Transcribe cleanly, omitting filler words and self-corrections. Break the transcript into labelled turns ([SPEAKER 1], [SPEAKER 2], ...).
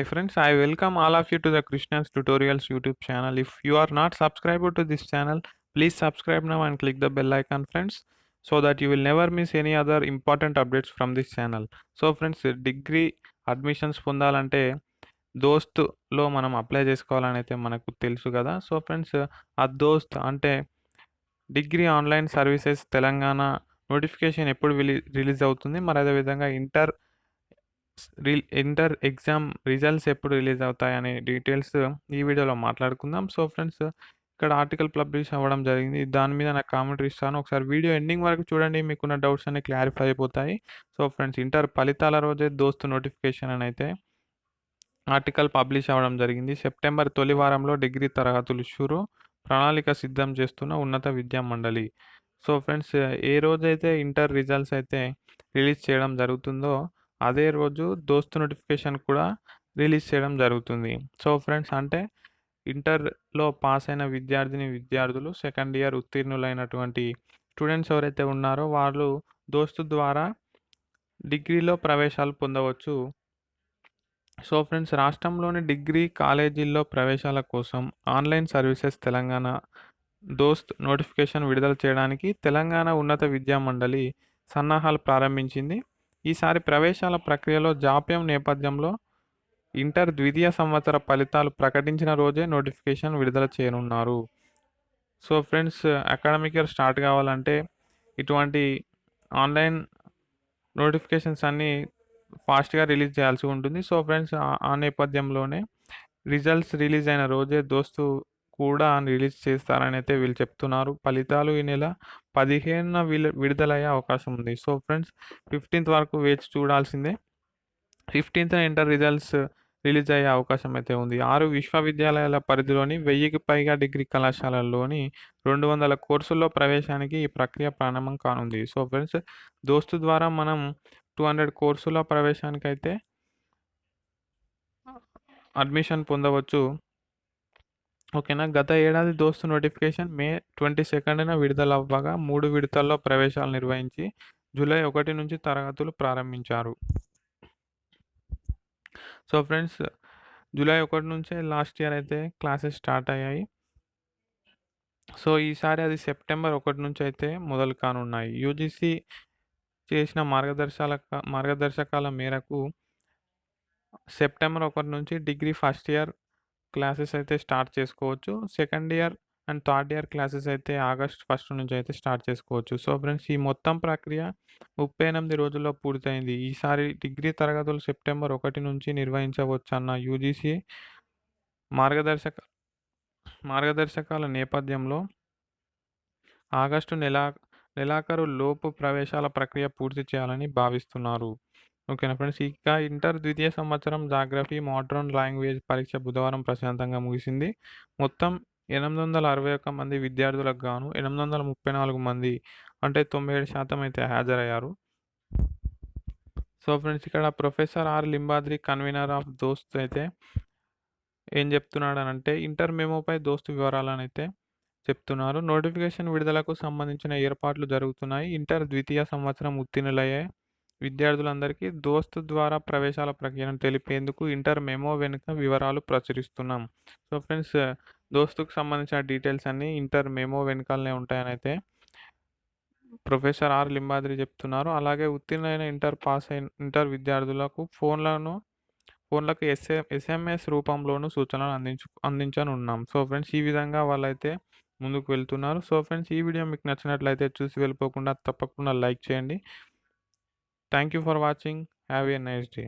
[SPEAKER 1] Hi friends, I welcome all of you to the KRISHNA'S tutorials YouTube channel. If you are not subscribed to this channel, please subscribe now and click the bell icon friends so that you will never miss any other important updates from this channel. So friends degree admissions పొందాలంటే దోస్త్లో మనం apply చేసుకోవాలని అయితే మనకు తెలుసు కదా. So friends ఆ దోస్త్ అంటే degree online services Telangana notification ఎప్పుడు రిలీజ్ అవుతుంది, మరి అదేవిధంగా ఇంటర్ ఎగ్జామ్ రిజల్ట్స్ ఎప్పుడు రిలీజ్ అవుతాయనే డీటెయిల్స్ ఈ వీడియోలో మాట్లాడుకుందాం. సో ఫ్రెండ్స్ ఇక్కడ ఆర్టికల్ పబ్లిష్ అవ్వడం జరిగింది. దాని మీద నాకు కామెంటరీ ఇస్తాను. ఒకసారి వీడియో ఎండింగ్ వరకు చూడండి, మీకున్న డౌట్స్ అన్ని క్లారిఫై అయిపోతాయి. సో ఫ్రెండ్స్ ఇంటర్ ఫలితాల రోజే దోస్తు నోటిఫికేషన్ అని అయితే ఆర్టికల్ పబ్లిష్ అవ్వడం జరిగింది. సెప్టెంబర్ తొలి వారంలో డిగ్రీ తరగతులు షురు, ప్రణాళిక సిద్ధం చేస్తున్న ఉన్నత విద్యా మండలి. సో ఫ్రెండ్స్ ఏ రోజైతే ఇంటర్ రిజల్ట్స్ అయితే రిలీజ్ చేయడం జరుగుతుందో అదే రోజు దోస్తు నోటిఫికేషన్ కూడా రిలీజ్ చేయడం జరుగుతుంది. సో ఫ్రెండ్స్ అంటే ఇంటర్లో పాస్ అయిన విద్యార్థులు సెకండ్ ఇయర్ ఉత్తీర్ణులైనటువంటి స్టూడెంట్స్ ఎవరైతే ఉన్నారో వాళ్ళు దోస్తు ద్వారా డిగ్రీలో ప్రవేశాలు పొందవచ్చు. సో ఫ్రెండ్స్ రాష్ట్రంలోని డిగ్రీ కాలేజీల్లో ప్రవేశాల కోసం ఆన్లైన్ సర్వీసెస్ తెలంగాణ దోస్త్ నోటిఫికేషన్ విడుదల చేయడానికి తెలంగాణ ఉన్నత విద్యా మండలి సన్నాహాలు ప్రారంభించింది. ఈసారి ప్రవేశాల ప్రక్రియలో జాప్యం నేపథ్యంలో ఇంటర్ ద్వితీయ సంవత్సర ఫలితాలు ప్రకటించిన రోజే నోటిఫికేషన్ విడుదల చేయనున్నారు. So friends academic year start కావాలంటే ఇటువంటి ఆన్లైన్ నోటిఫికేషన్స్ అన్నీ ఫాస్ట్గా రిలీజ్ చేయాల్సి ఉంటుంది. సో ఫ్రెండ్స్ ఆ నేపథ్యంలోనే రిజల్ట్స్ రిలీజ్ అయిన రోజే దోస్తు కూడా రిలీజ్ చేస్తారని అయితే వీళ్ళు చెప్తున్నారు. ఫలితాలు ఈ నెల 15న విడుదలయ్యే అవకాశం ఉంది. సో ఫ్రెండ్స్ 15th వరకు వేచి చూడాల్సిందే. 15th ఇంటర్ రిజల్ట్స్ రిలీజ్ అయ్యే అవకాశం అయితే ఉంది. 6 విశ్వవిద్యాలయాల పరిధిలోని 1000కి పైగా డిగ్రీ కళాశాలల్లోని 200 కోర్సుల్లో ప్రవేశానికి ఈ ప్రక్రియ ప్రారంభం కానుంది. సో ఫ్రెండ్స్ దోస్తు ద్వారా మనం 200 కోర్సుల ప్రవేశానికి అయితే అడ్మిషన్ పొందవచ్చు. ఓకేనా. గత ఏడాది దోస్తు నోటిఫికేషన్ మే 22న విడుదల అవ్వగా 3 విడతల్లో ప్రవేశాలు నిర్వహించి జూలై 1 నుంచి తరగతులు ప్రారంభించారు. సో ఫ్రెండ్స్ జూలై 1 నుంచే లాస్ట్ ఇయర్ అయితే క్లాసెస్ స్టార్ట్ అయ్యాయి. సో ఈసారి అది సెప్టెంబర్ 1 నుంచి అయితే మొదలు కానున్నాయి. యూజీసీ చేసిన మార్గదర్శకాల మేరకు సెప్టెంబర్ 1 నుంచి డిగ్రీ ఫస్ట్ ఇయర్ క్లాసెస్ అయితే స్టార్ట్ చేసుకోవచ్చు. Second year and third year classes అయితే ఆగస్ట్ 1 నుంచి అయితే స్టార్ట్ చేసుకోవచ్చు. సో ఫ్రెండ్స్ ఈ మొత్తం ప్రక్రియ 38 రోజుల్లో పూర్తయింది. ఈసారి డిగ్రీ తరగతులు సెప్టెంబర్ 1 నుంచి నిర్వహించవచ్చన్న యూజీసీ మార్గదర్శకాల నేపథ్యంలో ఆగస్టు నెలాఖరు లోపు ప్రవేశాల ప్రక్రియ పూర్తి చేయాలని భావిస్తున్నారు. ఓకేనా ఫ్రెండ్స్. ఇక ఇంటర్ ద్వితీయ సంవత్సరం జాగ్రఫీ మోడ్రన్ లాంగ్వేజ్ పరీక్ష బుధవారం ప్రశాంతంగా ముగిసింది. మొత్తం 861 మంది విద్యార్థులకు గాను 834 మంది అంటే 97% అయితే హాజరయ్యారు. సో ఫ్రెండ్స్ ఇక్కడ professor R Limbadri convener of DOST అయితే ఏం చెప్తున్నాడనంటే ఇంటర్ మెమోపై దోస్తు వివరాలను అయితే చెప్తున్నారు. నోటిఫికేషన్ విడుదలకు సంబంధించిన ఏర్పాట్లు జరుగుతున్నాయి. ఇంటర్ ద్వితీయ సంవత్సరం ఉత్తీర్ణులయ్యే విద్యార్థులందరికీ దోస్త్ ద్వారా ప్రవేశాల ప్రక్రియను తెలిపేందుకు ఇంటర్ మెమో వెనుక వివరాలు ప్రచురిస్తున్నాం. సో ఫ్రెండ్స్ దోస్తుకు సంబంధించిన డీటెయిల్స్ అన్నీ ఇంటర్ మెమో వెనకాలనే ఉంటాయని అయితే ప్రొఫెసర్ ఆర్ లింబాద్రి చెప్తున్నారు. అలాగే ఉత్తీర్ణులైన ఇంటర్ విద్యార్థులకు ఫోన్లకు ఎస్ఎంఎస్ రూపంలోనూ సూచనలు అందించనున్నాం. సో ఫ్రెండ్స్ ఈ విధంగా వాళ్ళైతే ముందుకు వెళ్తున్నారు. సో ఫ్రెండ్స్ ఈ వీడియో మీకు నచ్చినట్లయితే చూసి వెళ్ళిపోకుండా తప్పకుండా లైక్ చేయండి. Thank you for watching. Have a nice day.